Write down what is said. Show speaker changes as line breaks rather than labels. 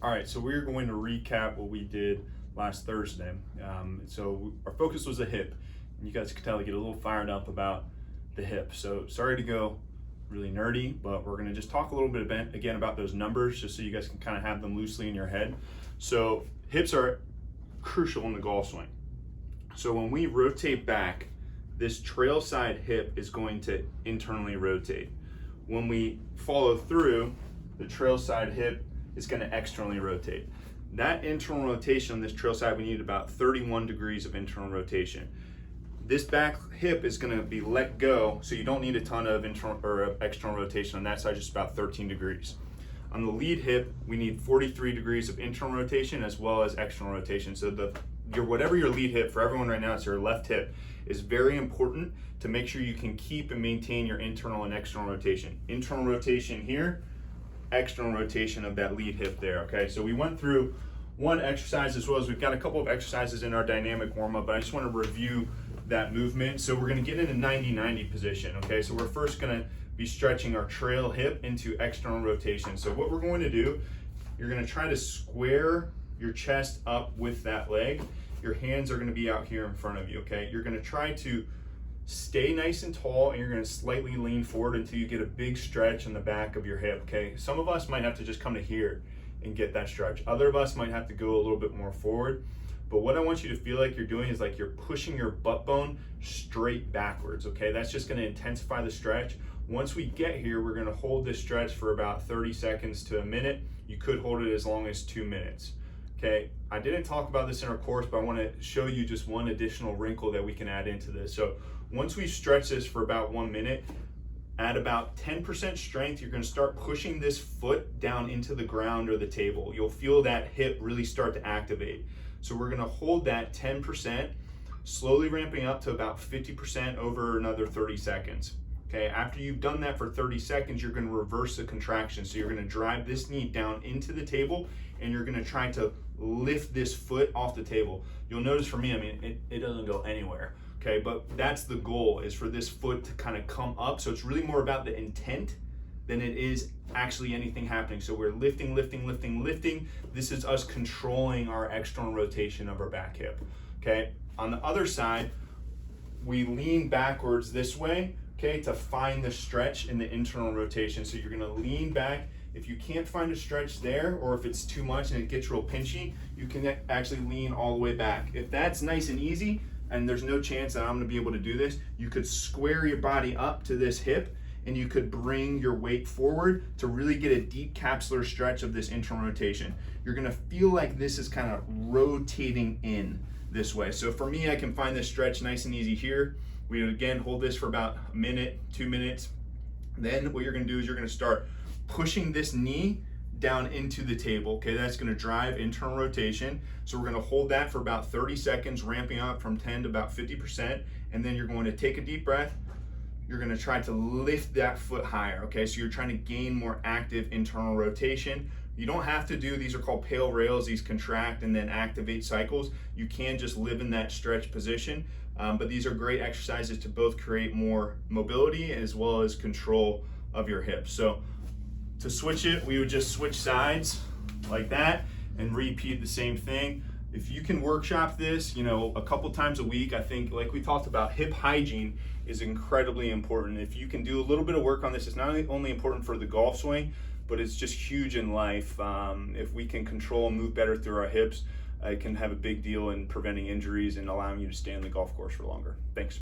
All right, so we're going to recap what we did last Thursday. So our focus was the hip. And you guys can tell I get a little fired up about the hip. So sorry to go really nerdy, but we're gonna just talk a little bit again about those numbers just so you guys can kind of have them loosely in your head. So hips are crucial in the golf swing. So when we rotate back, this trail side hip is going to internally rotate. When we follow through, the trail side hip is going to externally rotate. That internal rotation on this trail side, we need about 31 degrees of internal rotation. This back hip is going to be let go, so you don't need a ton of internal or external rotation on that side, just about 13 degrees. On the lead hip, we need 43 degrees of internal rotation as well as external rotation. So whatever your lead hip, for everyone right now, it's your left hip, is very important to make sure you can keep and maintain your internal and external rotation. Internal rotation here, external rotation of that lead hip there, okay? So we went through one exercise as well as we've got a couple of exercises in our dynamic warm-up, but I just want to review that movement. So we're going to get in a 90-90 position, okay? So we're first going to be stretching our trail hip into external rotation. So what we're going to do, you're going to try to square your chest up with that leg. Your hands are going to be out here in front of you, okay? You're going to try to stay nice and tall, and you're going to slightly lean forward until you get a big stretch in the back of your hip, okay? Some of us might have to just come to here and get that stretch. Other of us might have to go a little bit more forward. But what I want you to feel like you're doing is like you're pushing your butt bone straight backwards, okay? That's just going to intensify the stretch. Once we get here, we're going to hold this stretch for about 30 seconds to a minute. You could hold it as long as 2 minutes. Okay, I didn't talk about this in our course, but I want to show you just one additional wrinkle that we can add into this. So once we stretch this for about 1 minute, at about 10% strength, you're going to start pushing this foot down into the ground or the table. You'll feel that hip really start to activate. So we're going to hold that 10%, slowly ramping up to about 50% over another 30 seconds. Okay, after you've done that for 30 seconds, you're going to reverse the contraction. So you're going to drive this knee down into the table, and you're going to try to lift this foot off the table. You'll notice for me, I mean, it doesn't go anywhere, okay? But that's the goal, is for this foot to kind of come up. So it's really more about the intent than it is actually anything happening. So we're lifting, lifting, lifting, lifting. This is us controlling our external rotation of our back hip, okay? On the other side, we lean backwards this way, okay, to find the stretch in the internal rotation. So you're gonna lean back. If you can't find a stretch there, or if it's too much and it gets real pinchy, you can actually lean all the way back. If that's nice and easy, and there's no chance that I'm gonna be able to do this, you could square your body up to this hip, and you could bring your weight forward to really get a deep capsular stretch of this internal rotation. You're gonna feel like this is kind of rotating in this way. So for me, I can find this stretch nice and easy here. We would again hold this for about a minute, 2 minutes. Then what you're gonna do is you're gonna start pushing this knee down into the table, okay? That's gonna drive internal rotation. So we're gonna hold that for about 30 seconds, ramping up from 10 to about 50%. And then you're going to take a deep breath. You're gonna try to lift that foot higher, okay? So you're trying to gain more active internal rotation. You don't have to do, these are called pale rails, these contract and then activate cycles. You can just live in that stretch position, but these are great exercises to both create more mobility as well as control of your hips. So to switch it, we would just switch sides like that and repeat the same thing. If you can workshop this, a couple times a week, I think, like we talked about, hip hygiene is incredibly important. If you can do a little bit of work on this, it's not only important for the golf swing, but it's just huge in life. If we can control and move better through our hips, it can have a big deal in preventing injuries and allowing you to stay on the golf course for longer. Thanks.